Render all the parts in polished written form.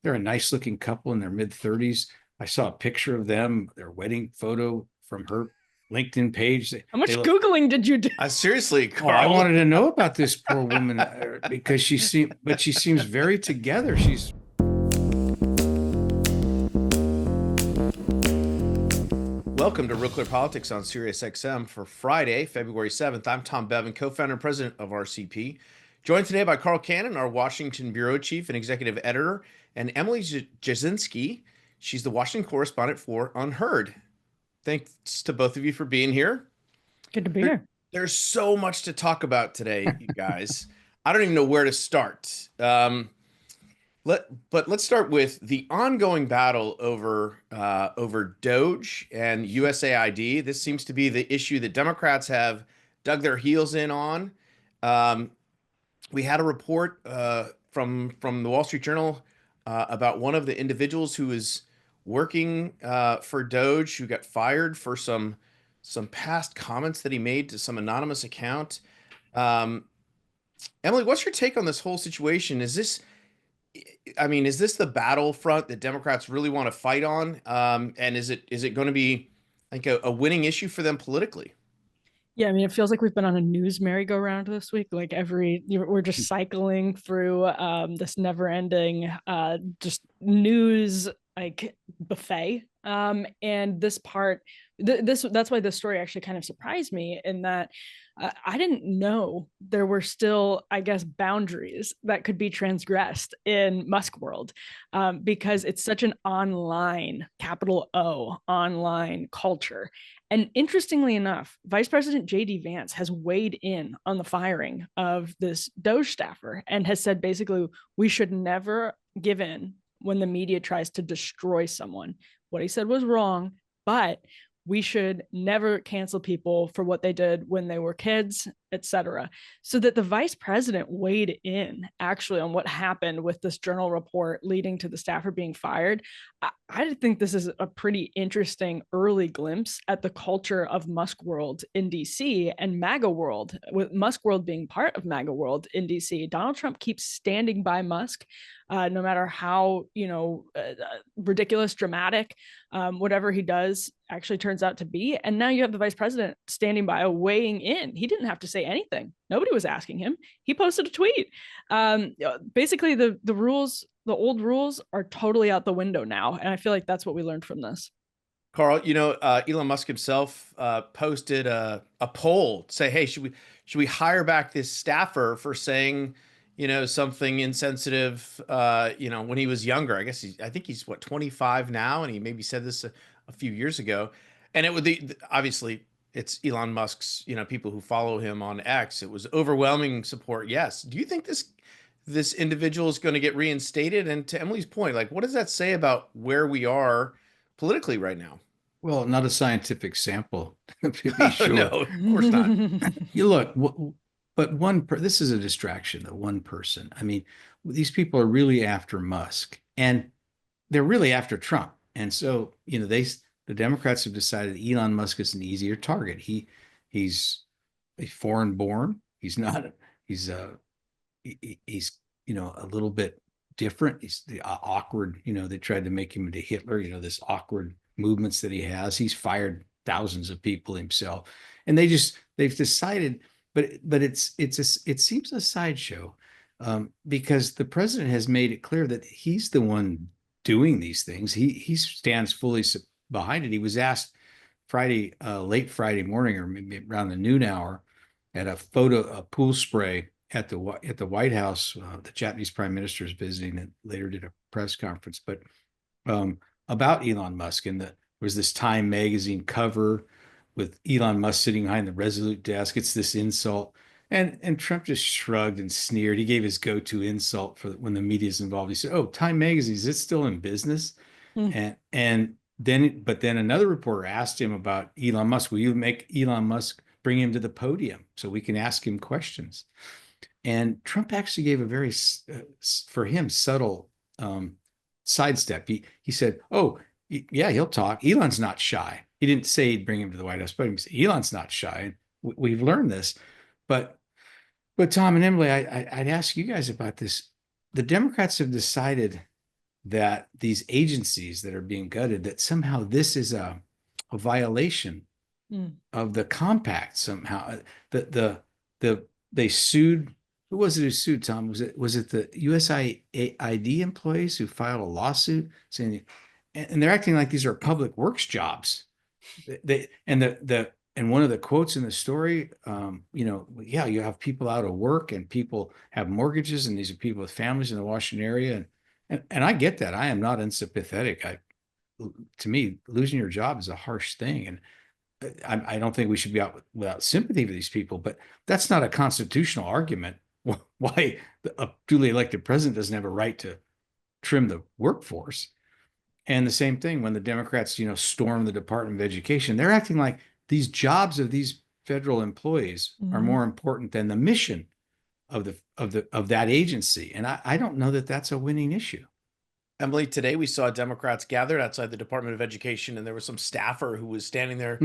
They're a nice looking couple in their mid-30s. I saw a picture of them, their wedding photo from her LinkedIn page. How much Googling did you do? Seriously, Carl. I wanted to know about this poor woman because she seems very together. She's Welcome to Real Clear Politics on SiriusXM for Friday, February 7th. I'm Tom Bevan, co-founder and president of RCP. Joined today by Carl Cannon, our Washington bureau chief and executive editor, and Emily Jashinsky. She's the Washington correspondent for UnHerd. Thanks to both of you for being here. Good to be here. There's so much to talk about today, you guys. I don't even know where to start. Let's start with the ongoing battle over DOGE and USAID. This seems to be the issue that Democrats have dug their heels in on. We had a report from the Wall Street Journal about one of the individuals who is working for DOGE who got fired for some past comments that he made to some anonymous account. Emily, what's your take on this whole situation? Is this the battlefront that Democrats really want to fight on? And is it going to be like a winning issue for them politically? Yeah, I mean, it feels like we've been on a news merry-go-round this week. Like we're just cycling through this never-ending just news like buffet. And this part, that's why this story actually kind of surprised me in that I didn't know there were still, I guess, boundaries that could be transgressed in Musk world, because it's such an online, capital O, online culture. And interestingly enough, Vice President J.D. Vance has weighed in on the firing of this DOGE staffer and has said basically we should never give in when the media tries to destroy someone. What he said was wrong, but we should never cancel people for what they did when they were kids, etc. So that the vice president weighed in actually on what happened with this journal report leading to the staffer being fired. I think this is a pretty interesting early glimpse at the culture of Musk world in DC and MAGA world, with Musk world being part of MAGA world in DC. Donald Trump keeps standing by Musk, no matter how, ridiculous, dramatic, whatever he does actually turns out to be. And now you have the vice president standing by, weighing in. He didn't have to say anything. Nobody was asking him. He posted a tweet. Basically, the rules, the old rules, are totally out the window now. And I feel like that's what we learned from this. Carl, Elon Musk himself posted a poll to say, hey, should we hire back this staffer for saying, something insensitive, when he was younger? I think he's 25 now, and he maybe said this a few years ago. And it would be, obviously, it's Elon Musk's, people who follow him on X. It was overwhelming support. Yes. Do you think this individual is going to get reinstated? And to Emily's point, like, what does that say about where we are politically right now? Well, not a scientific sample, to be sure. No, of course not. You look, but this is a distraction, though, one person. I mean, these people are really after Musk, and they're really after Trump. And so, the Democrats have decided Elon Musk is an easier target. He's a foreign born. He's not. He's a little bit different. He's the awkward. They tried to make him into Hitler. This awkward movements that he has. He's fired thousands of people himself, and they've decided. But it seems a sideshow, because the president has made it clear that he's the one doing these things. He stands fully behind it. He was asked late Friday morning, or maybe around the noon hour, at a pool spray at the White House. The Japanese prime minister is visiting, and later did a press conference, but about Elon Musk, and there was this Time magazine cover with Elon Musk sitting behind the Resolute desk. It's this insult. And Trump just shrugged and sneered. He gave his go-to insult for when the media is involved. He said, "Oh, Time magazine, is it still in business?" And then another reporter asked him about Elon Musk. Will you make Elon Musk, bring him to the podium so we can ask him questions? And Trump actually gave a very, for him, subtle sidestep. He said, "Oh, yeah, he'll talk. Elon's not shy." He didn't say he'd bring him to the White House, but he said, Elon's not shy. And we've learned this. But Tom and Emily, I'd ask you guys about this. The Democrats have decided that these agencies that are being gutted, that somehow this is a violation of the compact somehow. They sued. Who was it who sued, Tom? Was it the USAID employees who filed a lawsuit saying, and they're acting like these are public works jobs. And one of the quotes in the story, yeah, you have people out of work and people have mortgages, and these are people with families in the Washington area, and I get that. I am not unsympathetic. To me, losing your job is a harsh thing, and I don't think we should be out without sympathy for these people, but that's not a constitutional argument why a duly elected president doesn't have a right to trim the workforce. And the same thing when the Democrats, storm the Department of Education, they're acting like these jobs of these federal employees are more important than the mission of that agency. And I don't know that that's a winning issue. Emily, today we saw Democrats gathered outside the Department of Education, and there was some staffer who was standing there,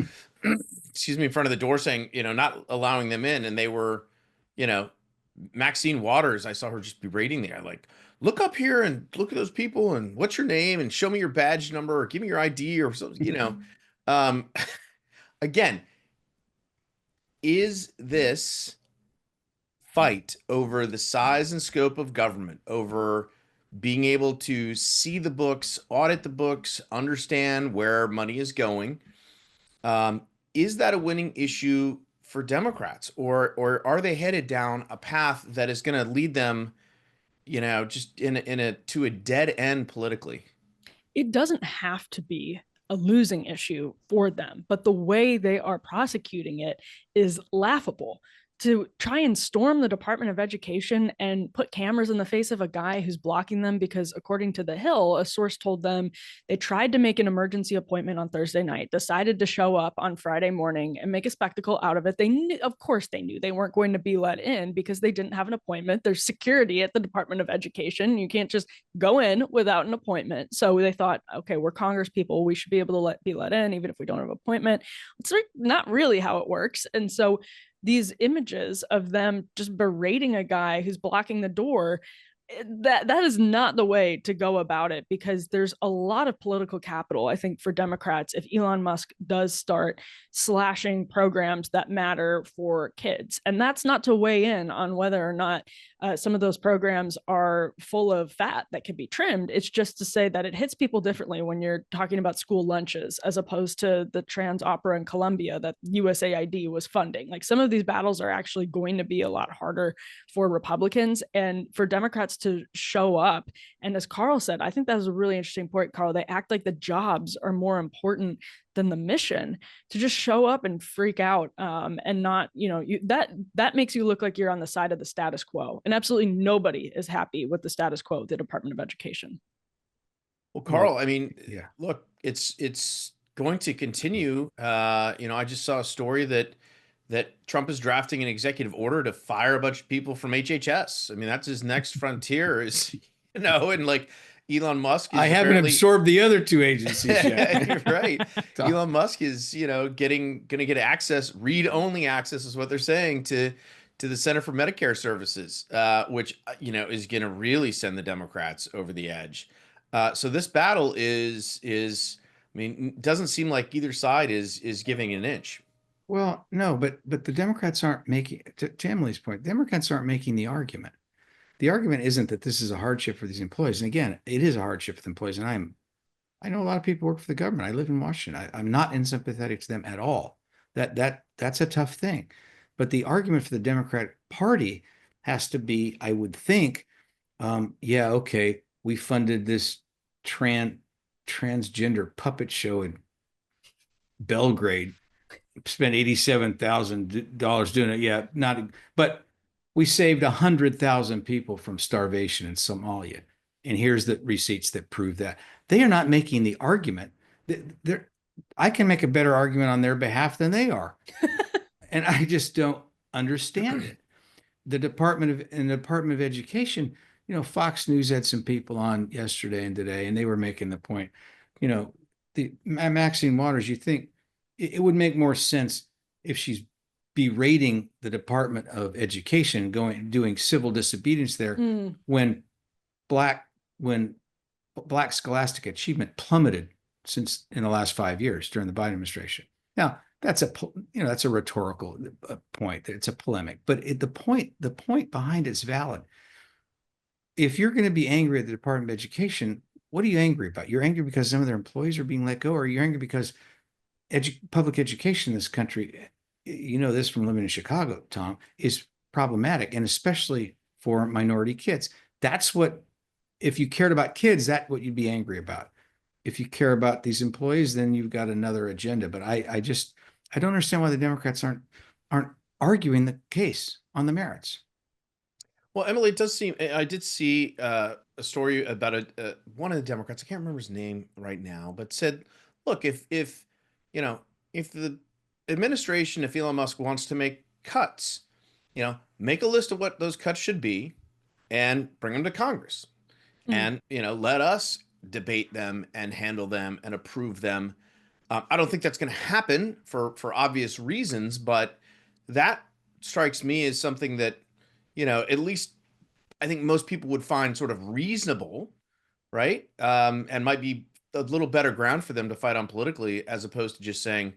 excuse me, in front of the door saying, not allowing them in. And they were, Maxine Waters, I saw her just berating there, like, look up here and look at those people and what's your name and show me your badge number or give me your ID or something, Again, is this fight over the size and scope of government, over being able to see the books, audit the books, understand where money is going, is that a winning issue for Democrats, or are they headed down a path that is going to lead them, just to a dead end politically? It doesn't have to be a losing issue for them, but the way they are prosecuting it is laughable. To try and storm the Department of Education and put cameras in the face of a guy who's blocking them because, according to The Hill, a source told them they tried to make an emergency appointment on Thursday night, decided to show up on Friday morning and make a spectacle out of it. They knew, of course, they knew they weren't going to be let in because they didn't have an appointment. There's security at the Department of Education. You can't just go in without an appointment. So they thought, okay, we're Congress people. We should be able to be let in, even if we don't have an appointment. It's not really how it works. And so these images of them just berating a guy who's blocking the door, that is not the way to go about it, because there's a lot of political capital, I think, for Democrats if Elon Musk does start slashing programs that matter for kids. And that's not to weigh in on whether or not some of those programs are full of fat that can be trimmed. It's just to say that it hits people differently when you're talking about school lunches as opposed to the trans opera in Colombia that USAID was funding. Like, some of these battles are actually going to be a lot harder for Republicans, and for Democrats to show up. And as Carl said, I think that was a really interesting point, Carl. They act like the jobs are more important than the mission, to just show up and freak out, and not, that makes you look like you're on the side of the status quo. And absolutely nobody is happy with the status quo of the Department of Education. Well, Carl, I mean, yeah, look, it's going to continue. I just saw a story that Trump is drafting an executive order to fire a bunch of people from HHS. I mean, that's his next frontier is, and like Elon Musk is I haven't absorbed the other two agencies yet. Right. Elon Musk is, gonna get access, read-only access is what they're saying, to the Center for Medicare Services, which, is going to really send the Democrats over the edge. So this battle is, I mean, doesn't seem like either side is giving an inch. Well, no, but the Democrats aren't making, to Emily's point, Democrats aren't making the argument. The argument isn't that this is a hardship for these employees. And again, it is a hardship for the employees. And I know a lot of people work for the government. I live in Washington. I'm not unsympathetic to them at all. That's a tough thing. But the argument for the Democratic Party has to be, I would think, yeah, okay, we funded this transgender puppet show in Belgrade, spent $87,000 doing it. Yeah, but we saved 100,000 people from starvation in Somalia. And here's the receipts that prove that. They are not making the argument. I can make a better argument on their behalf than they are. And I just don't understand it. The Department of Education, Fox News had some people on yesterday and today, and they were making the point, the Maxine Waters, you think it would make more sense if she's berating the Department of Education, doing civil disobedience there, when Black scholastic achievement plummeted since in the last 5 years during the Biden administration. Now, that's that's a rhetorical point. It's a polemic, but the point behind it's valid. If you're going to be angry at the Department of Education, what are you angry about? You're angry because some of their employees are being let go, or you're angry because public education in this country, you know this from living in Chicago, Tom, is problematic, and especially for minority kids. That's what, if you cared about kids, that's what you'd be angry about. If you care about these employees, then you've got another agenda. But I don't understand why the Democrats aren't arguing the case on the merits. Well, Emily, it does seem I did see a story about one of the Democrats. I can't remember his name right now, but said, "Look, if if the administration, if Elon Musk wants to make cuts, make a list of what those cuts should be, and bring them to Congress, and let us debate them and handle them and approve them." I don't think that's going to happen for obvious reasons, but that strikes me as something that at least I think most people would find sort of reasonable, right? And might be a little better ground for them to fight on politically, as opposed to just saying,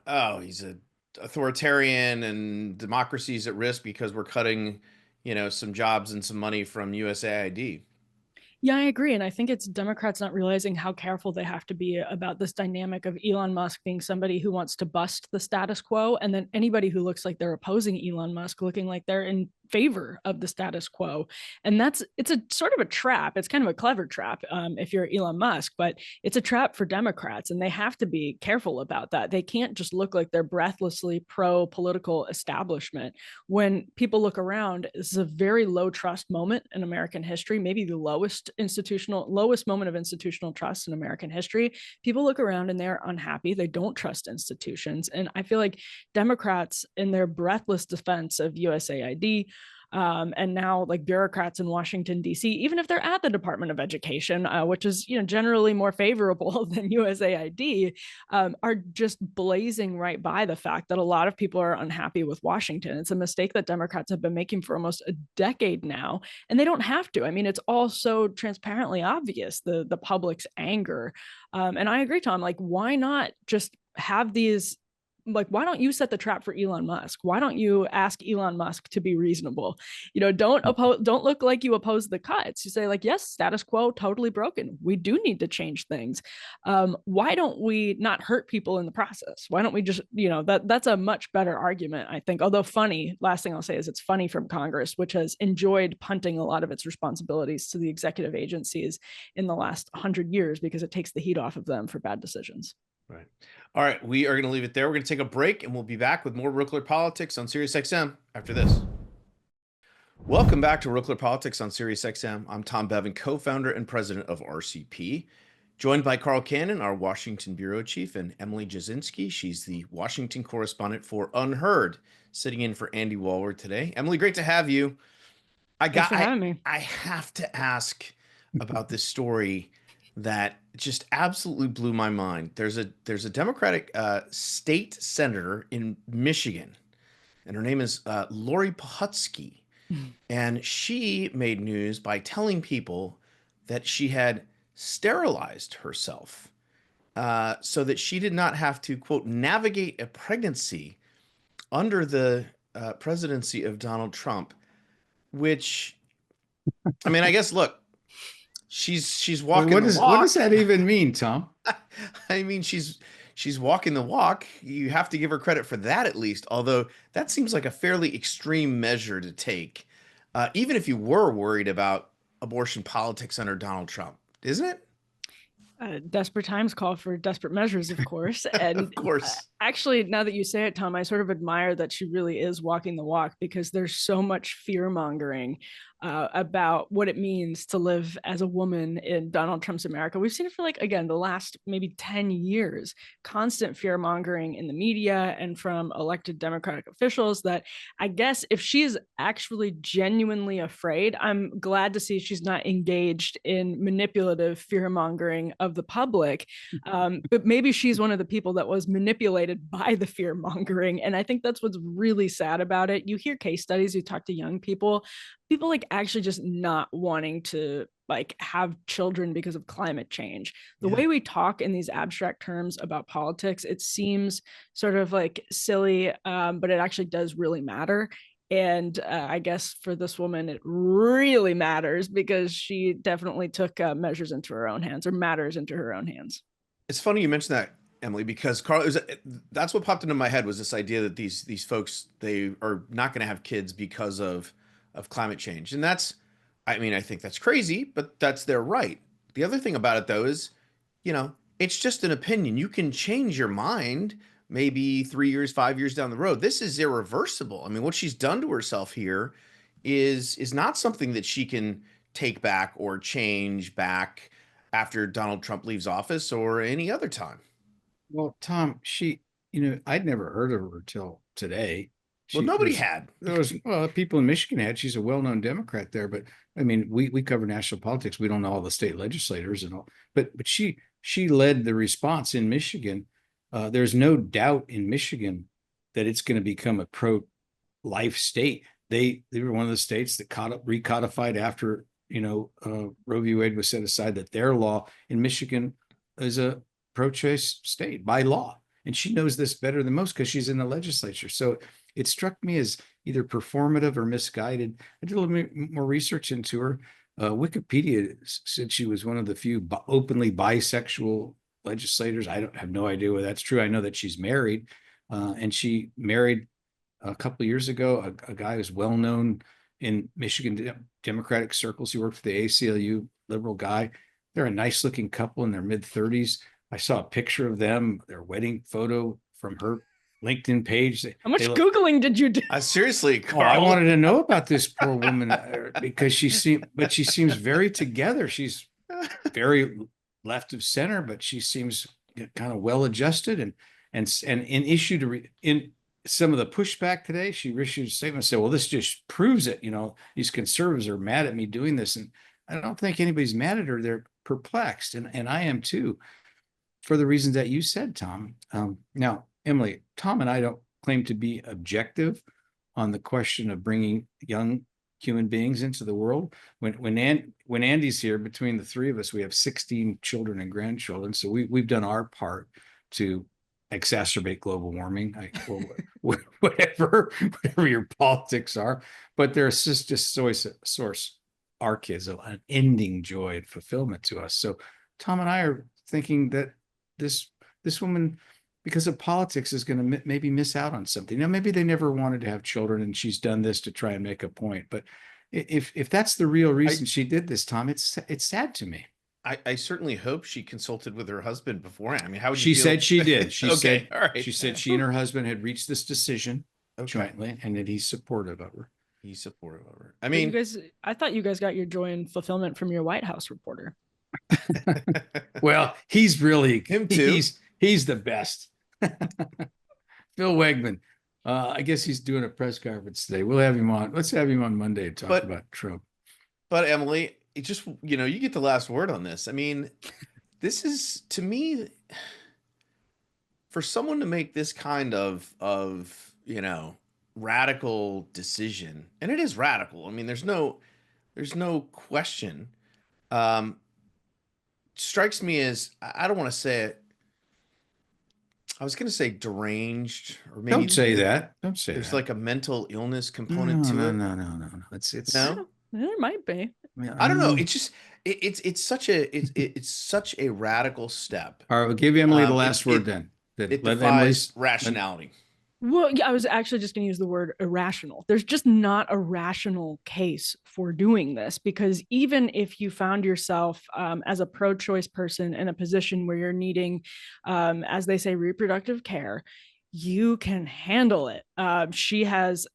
oh, he's a authoritarian and democracy's at risk because we're cutting, some jobs and some money from USAID. Yeah, I agree. And I think it's Democrats not realizing how careful they have to be about this dynamic of Elon Musk being somebody who wants to bust the status quo, and then anybody who looks like they're opposing Elon Musk looking like they're in favor of the status quo. And it's a sort of a trap. It's kind of a clever trap if you're Elon Musk, but it's a trap for Democrats, and they have to be careful about that. They can't just look like they're breathlessly pro-political establishment. When people look around, this is a very low trust moment in American history, maybe the lowest moment of institutional trust in American history. People look around and they're unhappy. They don't trust institutions. And I feel like Democrats, in their breathless defense of USAID, and now like bureaucrats in Washington, D.C., even if they're at the Department of Education, which is generally more favorable than USAID, are just blazing right by the fact that a lot of people are unhappy with Washington. It's a mistake that Democrats have been making for almost a decade now, and they don't have to. I mean, it's all so transparently obvious, the public's anger. And I agree, Tom, like, why not just have these, like, why don't you set the trap for Elon Musk? Why don't you ask Elon Musk to be reasonable? Don't look like you oppose the cuts. You say, like, yes, status quo, totally broken. We do need to change things. Why don't we not hurt people in the process? Why don't we just, that's a much better argument, I think. Although funny, last thing I'll say is it's funny from Congress, which has enjoyed punting a lot of its responsibilities to the executive agencies in the last 100 years because it takes the heat off of them for bad decisions. Right. All right. We are going to leave it there. We're going to take a break, and we'll be back with more RealClearPolitics on SiriusXM after this. Welcome back to RealClearPolitics on SiriusXM. I'm Tom Bevan, co-founder and president of RCP, joined by Carl Cannon, our Washington bureau chief, and Emily Jashinsky. She's the Washington correspondent for UnHerd, sitting in for Andy Walward today. Emily, great to have you. Thanks for having me. I have to ask about this story that just absolutely blew my mind. There's a Democratic state senator in Michigan, and her name is Laurie Pohutsky. And she made news by telling people that she had sterilized herself so that she did not have to, quote, navigate a pregnancy under the presidency of Donald Trump, which, I mean, I guess, look, she's walking the walk. What does that even mean, Tom? I mean, she's walking the walk. You have to give her credit for that, at least. Although that seems like a fairly extreme measure to take, even if you were worried about abortion politics under Donald Trump, isn't it? Desperate times call for desperate measures, of course. And of course. Actually, now that you say it, Tom, I sort of admire that she really is walking the walk, because there's so much fear mongering about what it means to live as a woman in Donald Trump's America. We've seen it for, like, again, the last maybe 10 years, constant fear mongering in the media and from elected Democratic officials that I guess if she is actually genuinely afraid, I'm glad to see she's not engaged in manipulative fear mongering of the public. But maybe she's one of the people that was manipulated motivated by the fear mongering. And I think that's what's really sad about it. You hear case studies, you talk to young people like actually just not wanting to like have children because of climate change. The way we talk in these abstract terms about politics, it seems sort of like silly, but it actually does really matter. And I guess for this woman, it really matters because she definitely took measures into her own hands, or matters into her own hands. It's funny you mentioned that, Emily, because that's what popped into my head was this idea that these folks, they are not going to have kids because of climate change. And that's, I mean, I think that's crazy, but that's their right. The other thing about it though is, it's just an opinion. You can change your mind maybe 3 years, 5 years down the road. This is irreversible. I mean, what she's done to herself here is not something that she can take back or change back after Donald Trump leaves office or any other time. Well, Tom, I'd never heard of her till today. Well, nobody had. There was people in Michigan had. She's a well-known Democrat there, but I mean, we cover national politics. We don't know all the state legislators and all, but she led the response in Michigan. There's no doubt in Michigan that it's going to become a pro-life state. They were one of the states that recodified after Roe v. Wade was set aside, that their law in Michigan is a pro-choice state by law. And she knows this better than most because she's in the legislature. So it struck me as either performative or misguided. I did a little bit more research into her. Wikipedia said she was one of the few openly bisexual legislators. I have no idea whether that's true. I know that she's married, and she married a couple of years ago a guy who's well known in Michigan Democratic circles. He worked for the ACLU, liberal guy. They're a nice looking couple in their mid-30s. I saw a picture of them, their wedding photo from her LinkedIn page. How much Googling did you do? Seriously, Carl. I wanted to know about this poor woman because she seems very together. She's very left of center, but she seems kind of well adjusted and in some of the pushback today, she issued a statement and said, well, this just proves it. These conservatives are mad at me doing this. And I don't think anybody's mad at her. They're perplexed. And I am too, for the reasons that you said, Tom. Now, Emily, Tom and I don't claim to be objective on the question of bringing young human beings into the world. When Andy's here, between the three of us, we have 16 children and grandchildren. So we've done our part to exacerbate global warming, whatever your politics are. But they're just source our kids of unending joy and fulfillment to us. So Tom and I are thinking that this woman, because of politics, is going to maybe miss out on something. Now, maybe they never wanted to have children and she's done this to try and make a point. But if that's the real reason she did this, Tom, it's sad to me. I certainly hope she consulted with her husband beforehand. I mean, how would she said she did. She okay, said, all right. She said she and her husband had reached this decision jointly, and that he's supportive of her. He's supportive of her. I mean, I thought you guys got your joy and fulfillment from your White House reporter. Well, he's really him too. He's the best. Phil Wegmann. I guess he's doing a press conference today. We'll have him on. Let's have him on Monday to talk about Trump. But Emily, it just, you get the last word on this. I mean, this is, to me, for someone to make this kind of radical decision, and it is radical. I mean, there's no question. Strikes me as, I don't want to say it. I was going to say deranged, or maybe don't say that. Don't say there's that. like a mental illness component to it. No. It's no. There might be. I don't know. It's just it's such a radical step. All right, we'll give Emily the last word then. It defies rationality. Well, yeah, I was actually just going to use the word irrational. There's just not a rational case for doing this, because even if you found yourself as a pro-choice person in a position where you're needing, as they say, reproductive care, you can handle it.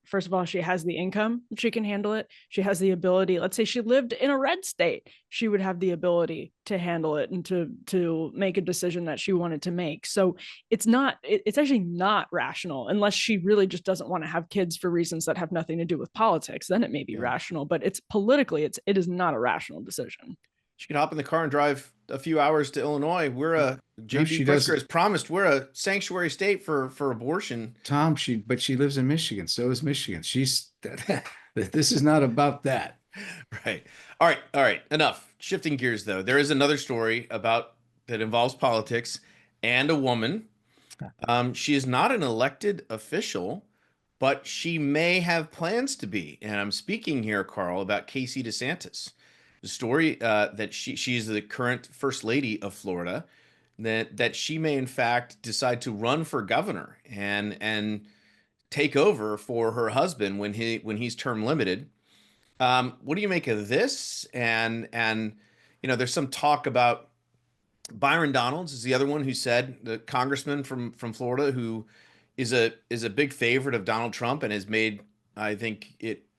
First of all, she has the income. She can handle it. She has the ability. Let's say she lived in a red state. She would have the ability to handle it and to make a decision that she wanted to make. So it's actually not rational, unless she really just doesn't want to have kids for reasons that have nothing to do with politics. Then it may be rational, but it's politically, it is not a rational decision. She could hop in the car and drive a few hours to Illinois. We're a No, JB she Pritzker doesn't. has promised we're a sanctuary state for abortion. Tom, but she lives in Michigan. So is Michigan. This is not about that. Right. All right. All right. Enough. Shifting gears though. There is another story about that involves politics and a woman. She is not an elected official, but she may have plans to be. And I'm speaking here, Carl, about Casey DeSantis. The story that she's the current first lady of Florida, that she may in fact decide to run for governor and take over for her husband when he's term limited. What do you make of this? And there's some talk about Byron Donalds is the other one who said, the congressman from Florida, who is a big favorite of Donald Trump and has made, I think,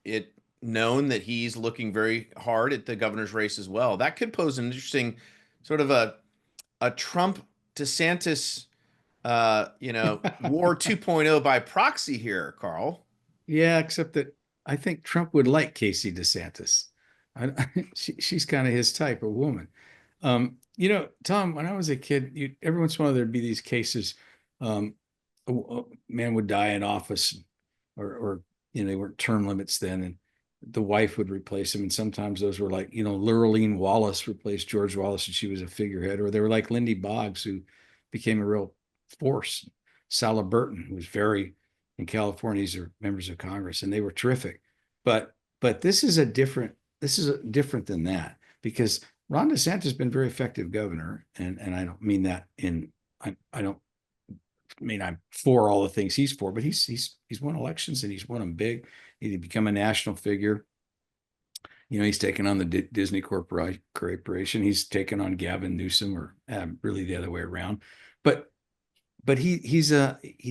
it known that he's looking very hard at the governor's race as well. That could pose an interesting sort of a Trump DeSantis war 2.0 by proxy here, Carl. Yeah, except that I think Trump would like Casey DeSantis. She's kind of his type of woman. Tom, when I was a kid, every once in a while there'd be these cases. A man would die in office, or they weren't term limits then, and the wife would replace him. And sometimes those were like, Lurleen Wallace replaced George Wallace, and she was a figurehead, or they were like Lindy Boggs, who became a real force. Sala Burton, who was in California, these are members of Congress, and they were terrific. But this is different than that, because Ron DeSantis has been very effective governor, and I don't mean that I don't mean I'm for all the things he's for, but he's won elections and he's won them big. He's become a national figure. He's taken on the Disney Corporation. He's taken on Gavin Newsom, or really the other way around. But he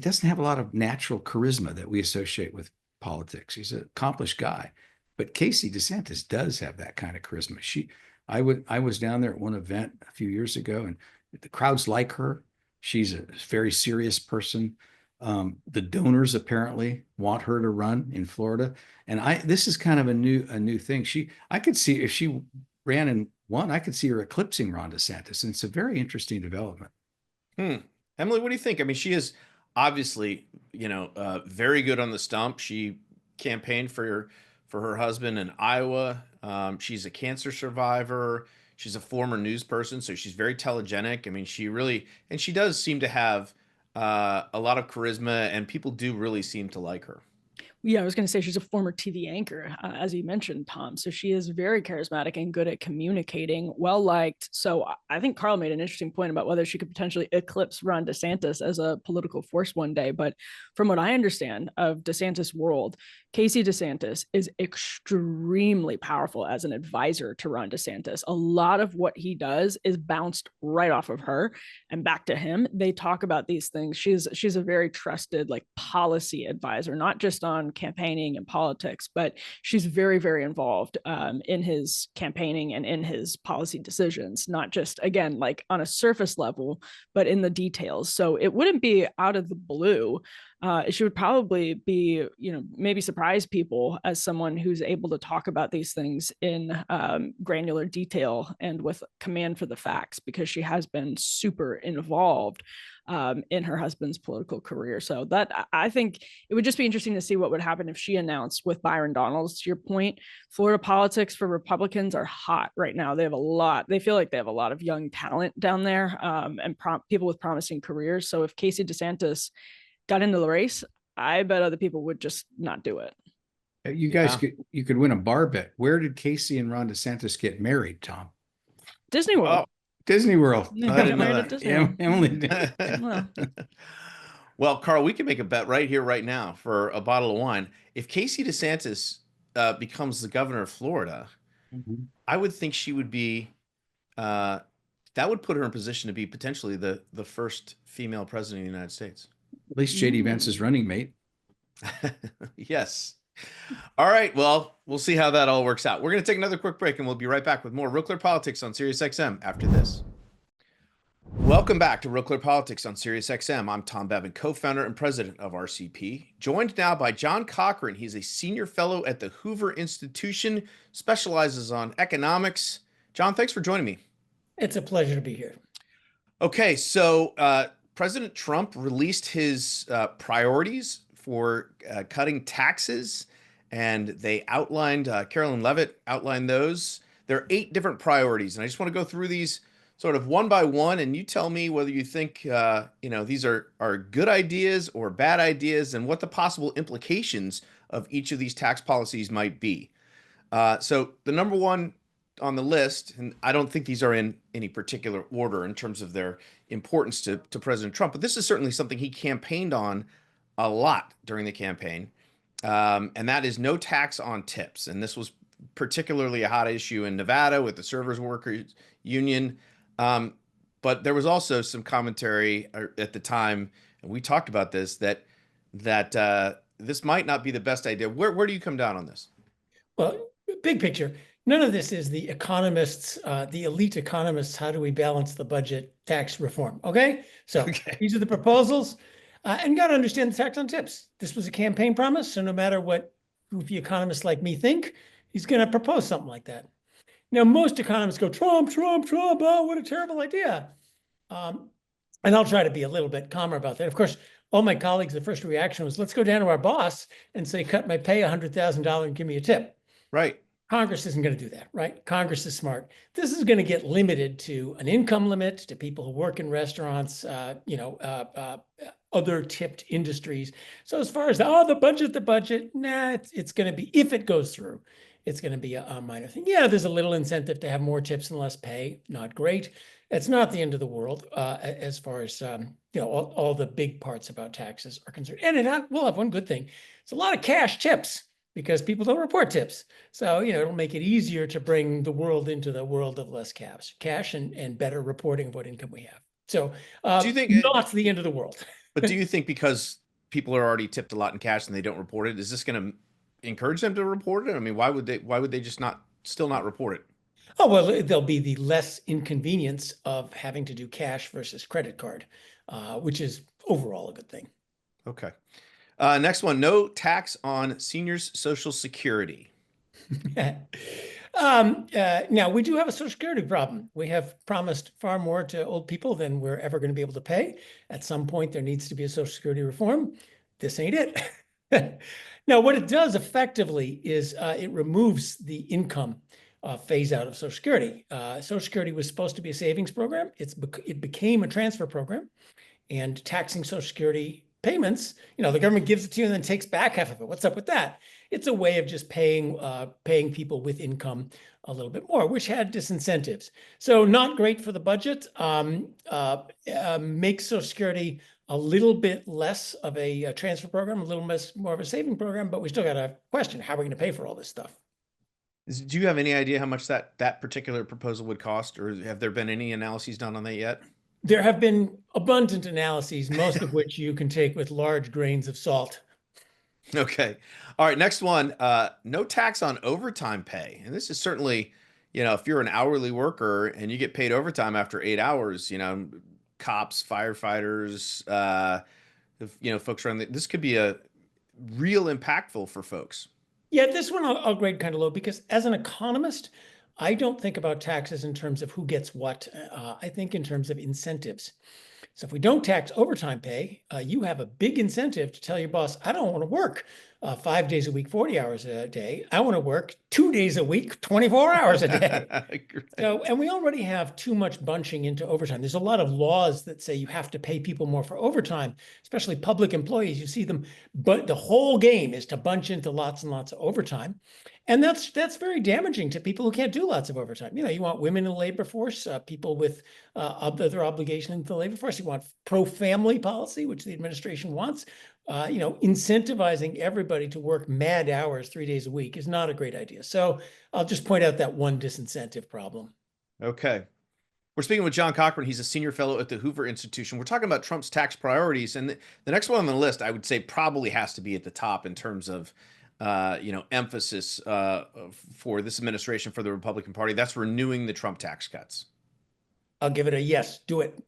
doesn't have a lot of natural charisma that we associate with politics. He's an accomplished guy, but Casey DeSantis does have that kind of charisma. I was down there at one event a few years ago, and the crowds like her. She's a very serious person. The donors apparently want her to run in Florida, and this is kind of a new thing. I could see, if she ran and won, I could see her eclipsing Ron DeSantis, and it's a very interesting development. Emily, what do you think? I mean, she is obviously, very good on the stump. She campaigned for her husband in Iowa. She's a cancer survivor. She's a former news person, so she's very telegenic. I mean, she does seem to have a lot of charisma, and people do really seem to like her. Yeah, I was going to say she's a former TV anchor, as you mentioned, Tom. So she is very charismatic and good at communicating, well liked. So I think Carl made an interesting point about whether she could potentially eclipse Ron DeSantis as a political force one day. But from what I understand of DeSantis' world, Casey DeSantis is extremely powerful as an advisor to Ron DeSantis. A lot of what he does is bounced right off of her and back to him. They talk about these things. She's a very trusted policy advisor, not just on campaigning and politics, but she's very, very involved in his campaigning and in his policy decisions, not just, again, on a surface level, but in the details. So it wouldn't be out of the blue. She would probably be, maybe surprise people as someone who's able to talk about these things in granular detail and with command for the facts, because she has been super involved in her husband's political career. So that, I think it would just be interesting to see what would happen if she announced with Byron Donalds. To your point, Florida politics for Republicans are hot right now. They feel like they have a lot of young talent down there, and people with promising careers. So if Casey DeSantis got into the race, I bet other people would just not do it. You guys you could win a bar bet. Where did Casey and Ron DeSantis get married, Tom? Disney World. Oh, Disney World. I didn't know that. Emily did. Well, Carl, we can make a bet right here, right now, for a bottle of wine. If Casey DeSantis becomes the governor of Florida, I would think she would be. That would put her in position to be potentially the first female president of the United States. At least JD Vance's running mate. Yes. All right. Well, we'll see how that all works out. We're going to take another quick break, and we'll be right back with more Real Clear Politics on SiriusXM after this. Welcome back to Real Clear Politics on SiriusXM. I'm Tom Bevan, co-founder and president of RCP, joined now by John Cochrane. He's a senior fellow at the Hoover Institution, specializes on economics. John, thanks for joining me. It's a pleasure to be here. Okay, so President Trump released his priorities for cutting taxes, and they outlined, Carolyn Levitt outlined those. There are 8 different priorities, and I just want to go through these sort of one by one, and you tell me whether you think these are good ideas or bad ideas, and what the possible implications of each of these tax policies might be. So the number one on the list, and I don't think these are in any particular order in terms of their importance to President Trump, but this is certainly something he campaigned on a lot during the campaign, and that is no tax on tips. And this was particularly a hot issue in Nevada with the servers workers union. But there was also some commentary at the time, and we talked about this, that this might not be the best idea. Where do you come down on this? Well, big picture, none of this is the economists, the elite economists, how do we balance the budget tax reform? Okay, so these are the proposals, and you got to understand the tax on tips. This was a campaign promise, so no matter what goofy economists like me think, he's going to propose something like that. Now, most economists go, Trump, Trump, Trump, oh, what a terrible idea. And I'll try to be a little bit calmer about that. Of course, all my colleagues, the first reaction was, let's go down to our boss and say, cut my pay $100,000 and give me a tip. Right. Congress isn't going to do that, right? Congress is smart. This is going to get limited to an income limit, to people who work in restaurants, other tipped industries. So as far as the budget, nah, it's going to be, if it goes through, it's going to be a minor thing. Yeah, there's a little incentive to have more tips and less pay. Not great. It's not the end of the world as far as all the big parts about taxes are concerned. And we'll have one good thing. It's a lot of cash tips, because people don't report tips. So, it'll make it easier to bring the world into the world of less cash and better reporting of what income we have. So do you think not the end of the world? But do you think because people are already tipped a lot in cash and they don't report it, is this going to encourage them to report it? I mean, why would they just still not report it? Oh, well, there'll be the less inconvenience of having to do cash versus credit card, which is overall a good thing. Okay. Next one, no tax on seniors' Social Security. Now, we do have a Social Security problem. We have promised far more to old people than we're ever going to be able to pay. At some point, there needs to be a Social Security reform. This ain't it. Now, what it does effectively is it removes the income phase out of Social Security. Social Security was supposed to be a savings program. It became a transfer program, and taxing Social Security payments, the government gives it to you and then takes back half of it. What's up with that? It's a way of just paying people with income a little bit more, which had disincentives. So not great for the budget. Makes Social Security a little bit less of a transfer program, a little more of a saving program, but we still got a question: how are we going to pay for all this stuff? Do you have any idea how much that particular proposal would cost, or have there been any analyses done on that yet? There have been abundant analyses, most of which you can take with large grains of salt. Okay. All right. Next one, no tax on overtime pay. And this is certainly, if you're an hourly worker and you get paid overtime after 8 hours, cops, firefighters, folks around this could be a real impactful for folks. Yeah, this one I'll grade kind of low, because as an economist, I don't think about taxes in terms of who gets what. I think in terms of incentives. So if we don't tax overtime pay, you have a big incentive to tell your boss, I don't want to work 5 days a week, 40 hours a day. I want to work 2 days a week, 24 hours a day. So, and we already have too much bunching into overtime. There's a lot of laws that say you have to pay people more for overtime, especially public employees. You see them, but the whole game is to bunch into lots and lots of overtime. And that's very damaging to people who can't do lots of overtime. You want women in the labor force, people with other obligation in the labor force. You want pro-family policy, which the administration wants. Incentivizing everybody to work mad hours 3 days a week is not a great idea. So I'll just point out that one disincentive problem. Okay. We're speaking with John Cochrane. He's a senior fellow at the Hoover Institution. We're talking about Trump's tax priorities. And the next one on the list, I would say, probably has to be at the top in terms of emphasis for this administration, for the Republican Party. That's renewing the Trump tax cuts. I'll give it a yes. Do it.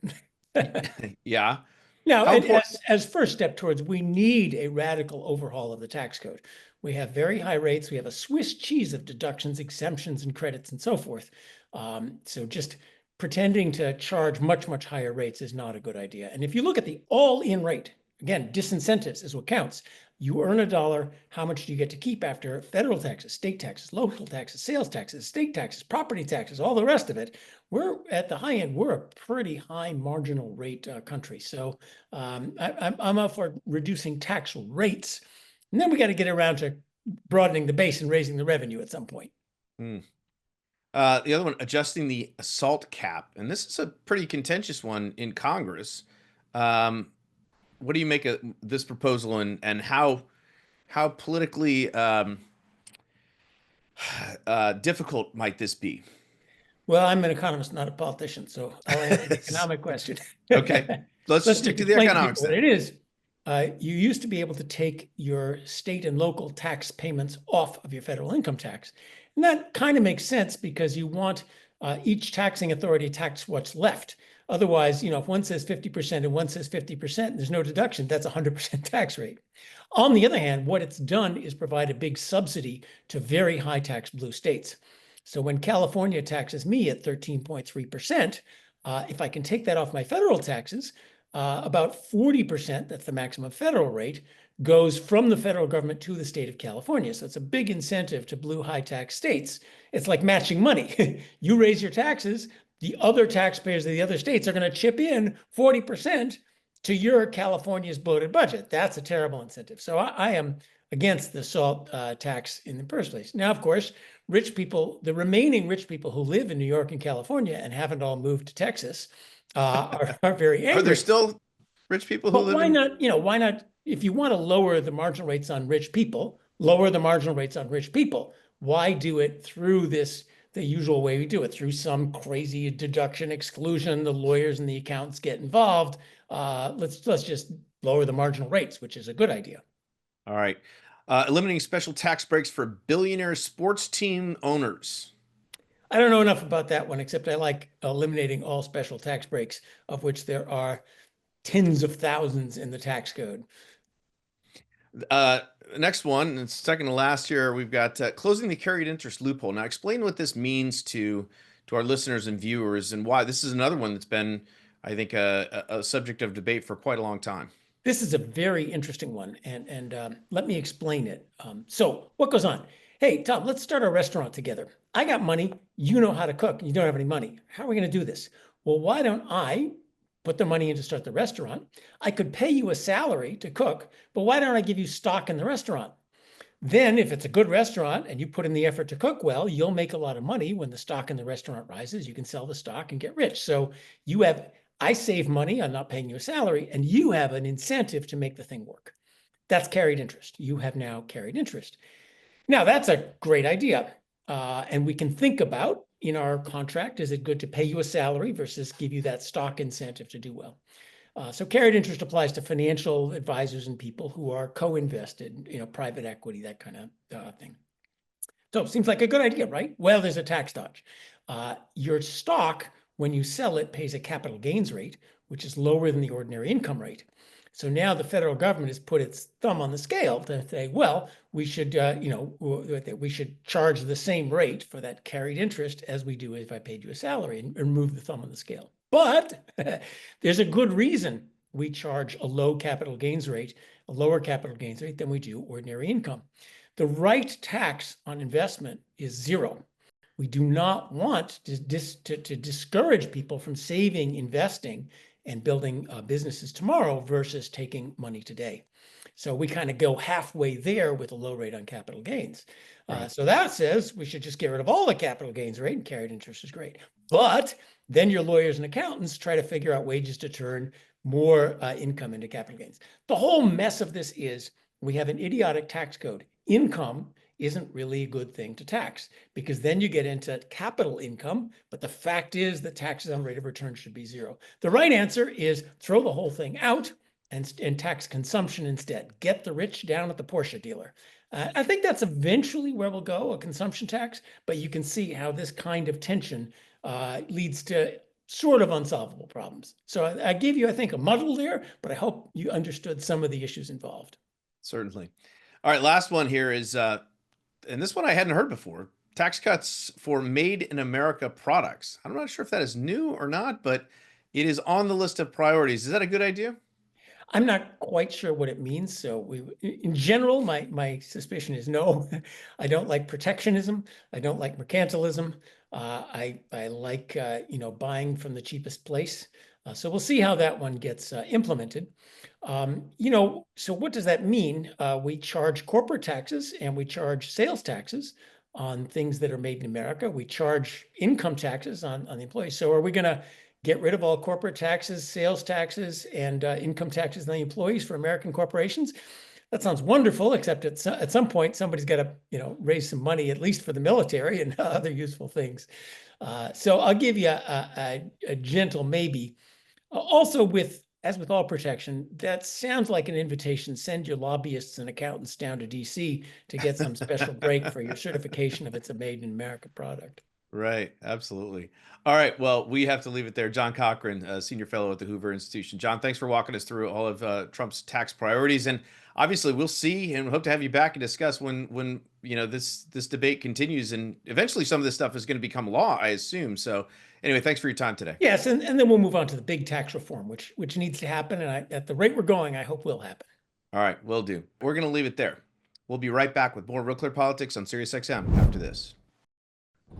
Yeah. Now, as first step towards, we need a radical overhaul of the tax code. We have very high rates. We have a Swiss cheese of deductions, exemptions, and credits, and so forth. So just pretending to charge much, much higher rates is not a good idea. And if you look at the all-in rate, again, disincentives is what counts. You earn $1, how much do you get to keep after federal taxes, state taxes, local taxes, sales taxes, state taxes, property taxes, all the rest of it? We're at the high end, we're a pretty high marginal rate country. So I'm up for reducing tax rates. And then we got to get around to broadening the base and raising the revenue at some point. The other one, adjusting the assault cap. And this is a pretty contentious one in Congress. What do you make of this proposal, and how politically difficult might this be? Well, I'm an economist, not a politician, so I'll answer the economic question. Okay, let's stick to the explain economics people then. what it is. You used to be able to take your state and local tax payments off of your federal income tax. And that kind of makes sense because you want each taxing authority to tax what's left. Otherwise, if one says 50% and one says 50%, there's no deduction. That's 100% tax rate. On the other hand, what it's done is provide a big subsidy to very high tax blue states. So when California taxes me at 13.3%, if I can take that off my federal taxes, about 40%, that's the maximum federal rate, goes from the federal government to the state of California. So it's a big incentive to blue high tax states. It's like matching money. You raise your taxes, the other taxpayers of the other states are going to chip in 40% to your California's bloated budget. That's a terrible incentive. So I am against the SALT tax in the first place. Now, of course, rich people, the remaining rich people who live in New York and California and haven't all moved to Texas are very angry. Are there still rich people who live why in? not, why not, if you want to lower the marginal rates on rich people, lower the marginal rates on rich people. Why do it through the usual way we do it, through some crazy deduction exclusion? The lawyers and the accountants get involved. Let's just lower the marginal rates, which is a good idea. All right. Eliminating special tax breaks for billionaire sports team owners. I don't know enough about that one, except I like eliminating all special tax breaks, of which there are tens of thousands in the tax code. Next one, and second to last here, we've got closing the carried interest loophole. Now, explain what this means to our listeners and viewers, and why. This is another one that's been, I think, a subject of debate for quite a long time. This is a very interesting one, and let me explain it. So what goes on? Hey, Tom, let's start a restaurant together. I got money. You know how to cook. You don't have any money. How are we going to do this? Well, why don't I put the money in to start the restaurant? I could pay you a salary to cook, but why don't I give you stock in the restaurant? Then if it's a good restaurant and you put in the effort to cook well, you'll make a lot of money. When the stock in the restaurant rises, you can sell the stock and get rich. So I save money on not paying you a salary, and you have an incentive to make the thing work. That's carried interest. You have now carried interest. Now, that's a great idea. And we can think about in our contract, is it good to pay you a salary versus give you that stock incentive to do well? So carried interest applies to financial advisors and people who are co-invested, private equity, that kind of thing. So it seems like a good idea, right? Well, there's a tax dodge. Your stock, when you sell it, pays a capital gains rate, which is lower than the ordinary income rate. So now the federal government has put its thumb on the scale to say, well, we should, we should charge the same rate for that carried interest as we do if I paid you a salary, and remove the thumb on the scale. But there's a good reason we charge a lower capital gains rate than we do ordinary income. The right tax on investment is zero. We do not want to discourage people from saving, investing, and building businesses tomorrow versus taking money today. So we kind of go halfway there with a low rate on capital gains. Right. So that says we should just get rid of all the capital gains rate, and carried interest is great. But then your lawyers and accountants try to figure out ways to turn more income into capital gains. The whole mess of this is we have an idiotic tax code. Income isn't really a good thing to tax, because then you get into capital income, but the fact is the taxes on rate of return should be zero. The right answer is throw the whole thing out and tax consumption instead. Get the rich down at the Porsche dealer. I think that's eventually where we'll go, a consumption tax, but you can see how this kind of tension leads to sort of unsolvable problems. So I gave you, I think, a muddle there, but I hope you understood some of the issues involved. Certainly. All right, last one here is, and this one I hadn't heard before, tax cuts for made in America products. I'm not sure if that is new or not, but it is on the list of priorities. Is that a good idea? I'm not quite sure what it means. So in general, my suspicion is no. I don't like protectionism. I don't like mercantilism. I like buying from the cheapest place. So we'll see how that one gets implemented. So what does that mean? We charge corporate taxes and we charge sales taxes on things that are made in America. We charge income taxes on the employees. So are we going to get rid of all corporate taxes, sales taxes, and income taxes on the employees for American corporations? That sounds wonderful, except at some point, somebody's got to raise some money, at least for the military and other useful things. So I'll give you a gentle maybe. Also, as with all protection, that sounds like an invitation. Send your lobbyists and accountants down to DC to get some special break for your certification if it's a made in America product. Right. Absolutely. All right. Well, we have to leave it there. John Cochrane, senior fellow at the Hoover Institution. John, thanks for walking us through all of Trump's tax priorities. And obviously, we'll see and hope to have you back and discuss when this debate continues. And eventually, some of this stuff is going to become law, I assume. So anyway, thanks for your time today. Yes, and then we'll move on to the big tax reform, which needs to happen. And at the rate we're going, I hope will happen. All right. Will do. We're going to leave it there. We'll be right back with more Real Clear Politics on SiriusXM after this.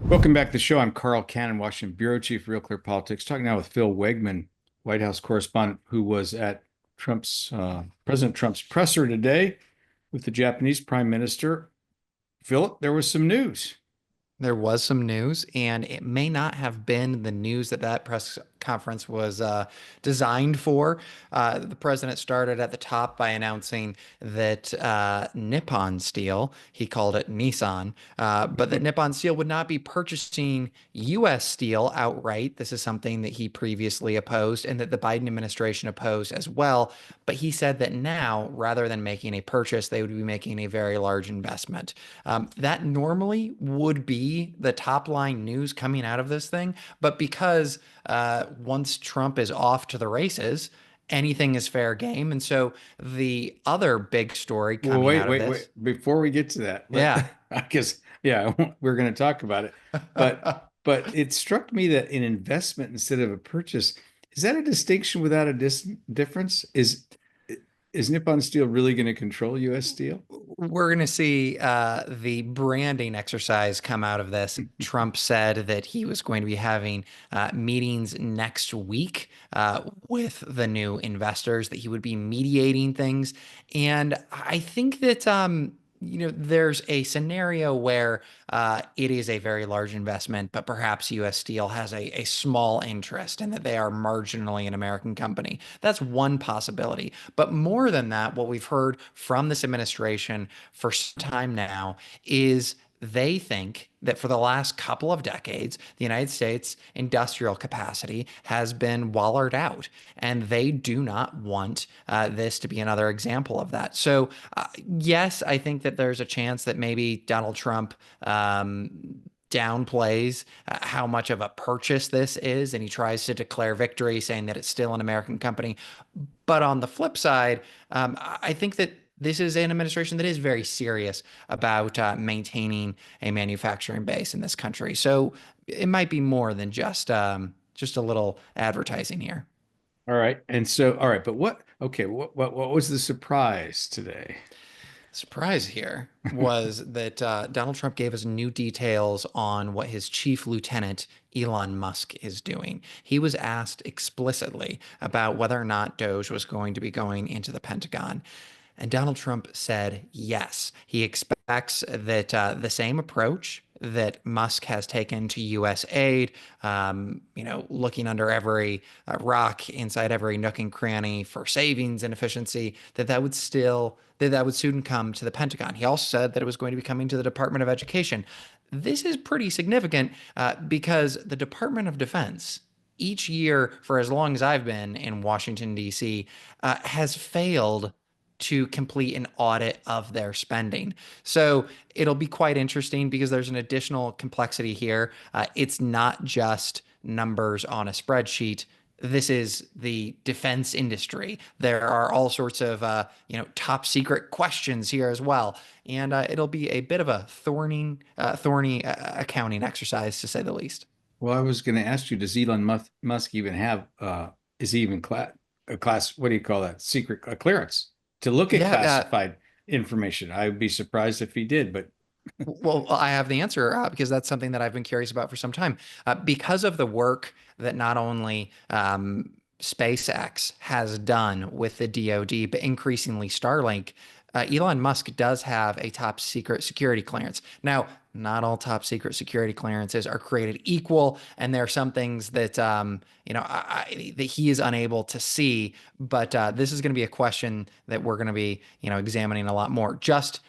Welcome back to the show. I'm Carl Cannon, Washington Bureau Chief, Real Clear Politics, talking now with Phil Wegmann, White House correspondent, who was at President Trump's presser today with the Japanese Prime Minister. Phil, there was some news. There was some news, and it may not have been the news that press conference was designed for. The president started at the top by announcing that Nippon Steel, he called it Nissan, but that Nippon Steel would not be purchasing U.S. steel outright. This is something that he previously opposed and that the Biden administration opposed as well. But he said that now, rather than making a purchase, they would be making a very large investment. That normally would be the top line news coming out of this thing. But because once Trump is off to the races, anything is fair game. And so the other big story coming out of this. Wait. Before we get to that, I guess, we're going to talk about it. But it struck me that an investment instead of a purchase, is that a distinction without a difference? Is Nippon Steel really going to control U.S. Steel? We're going to see the branding exercise come out of this. Trump said that he was going to be having meetings next week with the new investors, that he would be mediating things. And I think that there's a scenario where it is a very large investment, but perhaps U.S. Steel has a small interest and that they are marginally an American company. That's one possibility. But more than that, what we've heard from this administration for some time now is they think that for the last couple of decades, the United States industrial capacity has been wallered out, and they do not want this to be another example of that. So, yes, I think that there's a chance that maybe Donald Trump downplays how much of a purchase this is, and he tries to declare victory, saying that it's still an American company. But on the flip side, I think that this is an administration that is very serious about maintaining a manufacturing base in this country. So it might be more than just a little advertising here. All right. And so, all right. But what was the surprise today? Surprise here was that Donald Trump gave us new details on what his chief lieutenant, Elon Musk, is doing. He was asked explicitly about whether or not DOGE was going to be going into the Pentagon. And Donald Trump said yes. He expects that the same approach that Musk has taken to U.S. aid, looking under every rock, inside every nook and cranny for savings and efficiency, that would soon come to the Pentagon. He also said that it was going to be coming to the Department of Education. This is pretty significant because the Department of Defense, each year for as long as I've been in Washington, D.C., has failed to complete an audit of their spending. So it'll be quite interesting because there's an additional complexity here. It's not just numbers on a spreadsheet. this is the defense industry. There are all sorts of, top secret questions here as well. And it'll be a bit of a thorny accounting exercise, to say the least. Well, I was going to ask you, does Elon Musk even have, is he even a class, what do you call that? Secret clearance to look at Yeah, classified information. I would be surprised if he did, but well, I have the answer because that's something that I've been curious about for some time. Because of the work that not only SpaceX has done with the DoD, but increasingly Starlink, Elon Musk does have a top secret security clearance. Now, not all top secret security clearances are created equal, and there are some things that that he is unable to see. But this is going to be a question that we're going to be examining a lot more. Just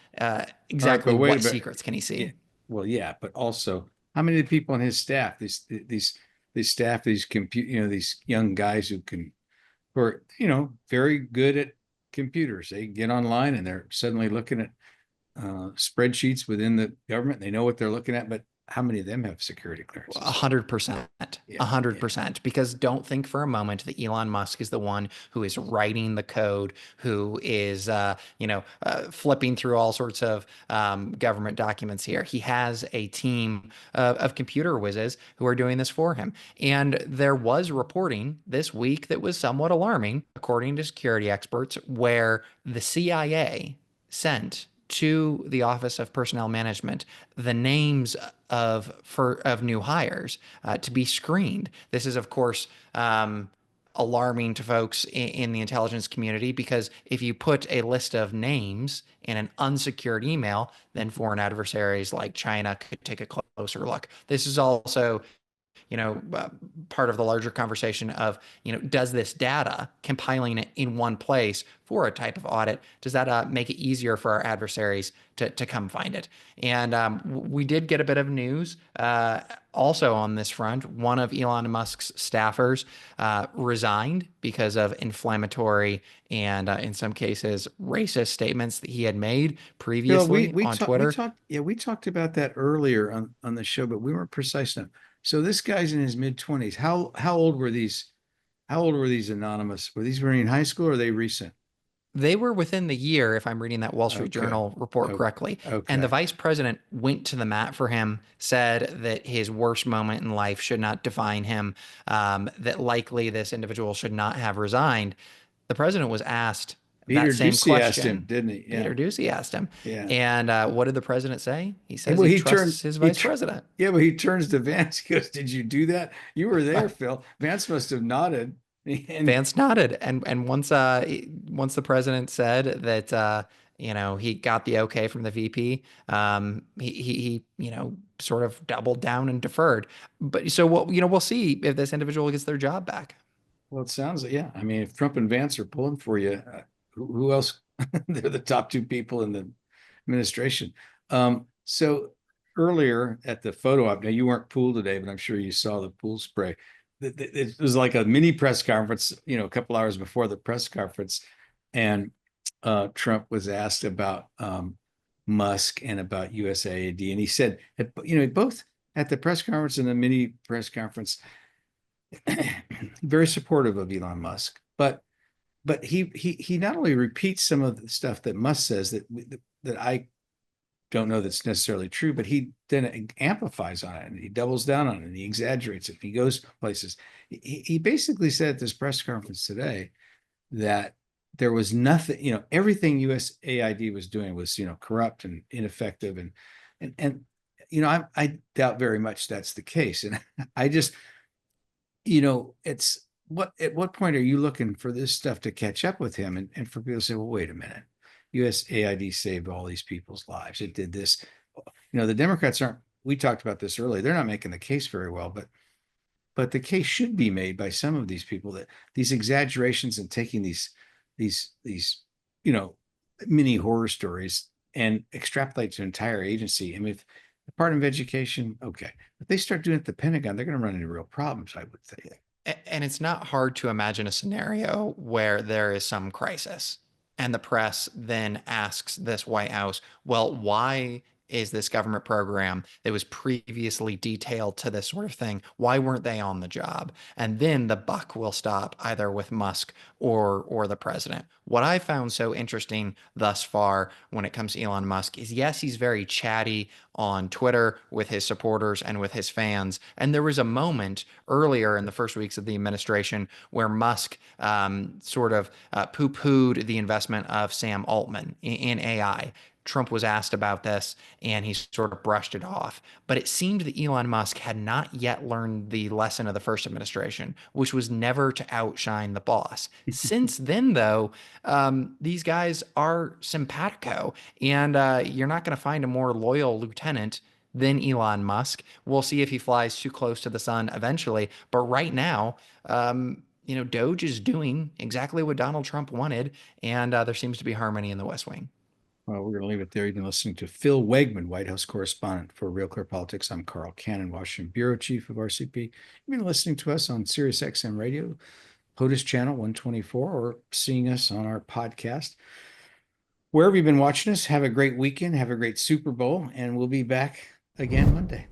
exactly wait a what bit. secrets can he see? Yeah, well, yeah, but also how many people on his staff, these staff, these young guys who are, very good at computers. They get online and they're suddenly looking at spreadsheets within the government. They know what they're looking at, but how many of them have security clearances? 100%, Yeah, 100%. Because don't think for a moment that Elon Musk is the one who is writing the code, who is, flipping through all sorts of government documents here. He has a team of computer whizzes who are doing this for him. And there was reporting this week that was somewhat alarming, according to security experts, where the CIA sent to the Office of Personnel Management the names of new hires to be screened. This is, of course, alarming to folks in the intelligence community, because if you put a list of names in an unsecured email, then foreign adversaries like China could take a closer look. This is also part of the larger conversation of, does this data, compiling it in one place for a type of audit, does that make it easier for our adversaries to come find it? And we did get a bit of news also on this front. One of Elon Musk's staffers resigned because of inflammatory and, in some cases, racist statements that he had made previously on Twitter. We talked about that earlier on the show, but we weren't precise enough. So this guy's in his mid-20s. How old were these? How old were these anonymous? Were these in high school or are they recent? They were within the year, if I'm reading that Wall Street Journal report correctly. Okay. And the vice president went to the mat for him, said that his worst moment in life should not define him, that likely this individual should not have resigned. The president was asked Peter that same Doocy question. asked him, didn't he? Yeah. Peter Doocy asked him. Yeah. And what did the president say? He says he trusts his vice president. Yeah, but he turns to Vance. He goes, "Did you do that? You were there, Phil." Vance must have nodded. And Vance nodded, and once the president said that he got the okay from the VP, he sort of doubled down and deferred. But so we'll see if this individual gets their job back. Well, it sounds like, yeah. I mean, if Trump and Vance are pulling for you, who else? They're the top two people in the administration. So earlier at the photo op, now you weren't pool today, but I'm sure you saw the pool spray. It was like a mini press conference, a couple hours before the press conference, and Trump was asked about Musk and about USAID, and he said, both at the press conference and the mini press conference, very supportive of Elon Musk, but he not only repeats some of the stuff that Musk says that I don't know that's necessarily true, but he then amplifies on it and he doubles down on it and he exaggerates it. He goes places. He basically said at this press conference today that there was nothing, everything USAID was doing was, corrupt and ineffective. And I doubt very much that's the case. And I just, it's at what point are you looking for this stuff to catch up with him? And for people to say, well, wait a minute. USAID saved all these people's lives. It did this. The Democrats we talked about this earlier. They're not making the case very well, but the case should be made by some of these people that these exaggerations and taking these mini horror stories and extrapolate to an entire agency. I mean, if the Department of Education, okay. If they start doing it at the Pentagon, they're going to run into real problems, I would think. And it's not hard to imagine a scenario where there is some crisis and the press then asks this White House, well, why is this government program that was previously detailed to this sort of thing? Why weren't they on the job? And then the buck will stop either with Musk or the president. What I found so interesting thus far when it comes to Elon Musk is, yes, he's very chatty on Twitter with his supporters and with his fans. And there was a moment earlier in the first weeks of the administration where Musk sort of poo-pooed the investment of Sam Altman in AI. Trump was asked about this and he sort of brushed it off. But it seemed that Elon Musk had not yet learned the lesson of the first administration, which was never to outshine the boss. Since then, though, these guys are simpatico, and you're not going to find a more loyal lieutenant than Elon Musk. We'll see if he flies too close to the sun eventually. But right now, DOGE is doing exactly what Donald Trump wanted, and there seems to be harmony in the West Wing. Well, we're going to leave it there. You've been listening to Phil Wegmann, White House correspondent for Real Clear Politics. I'm Carl Cannon, Washington bureau chief of RCP. You've been listening to us on Sirius XM Radio, POTUS channel 124, or seeing us on our podcast. Wherever you've been watching us, have a great weekend, have a great Super Bowl, and we'll be back again Monday.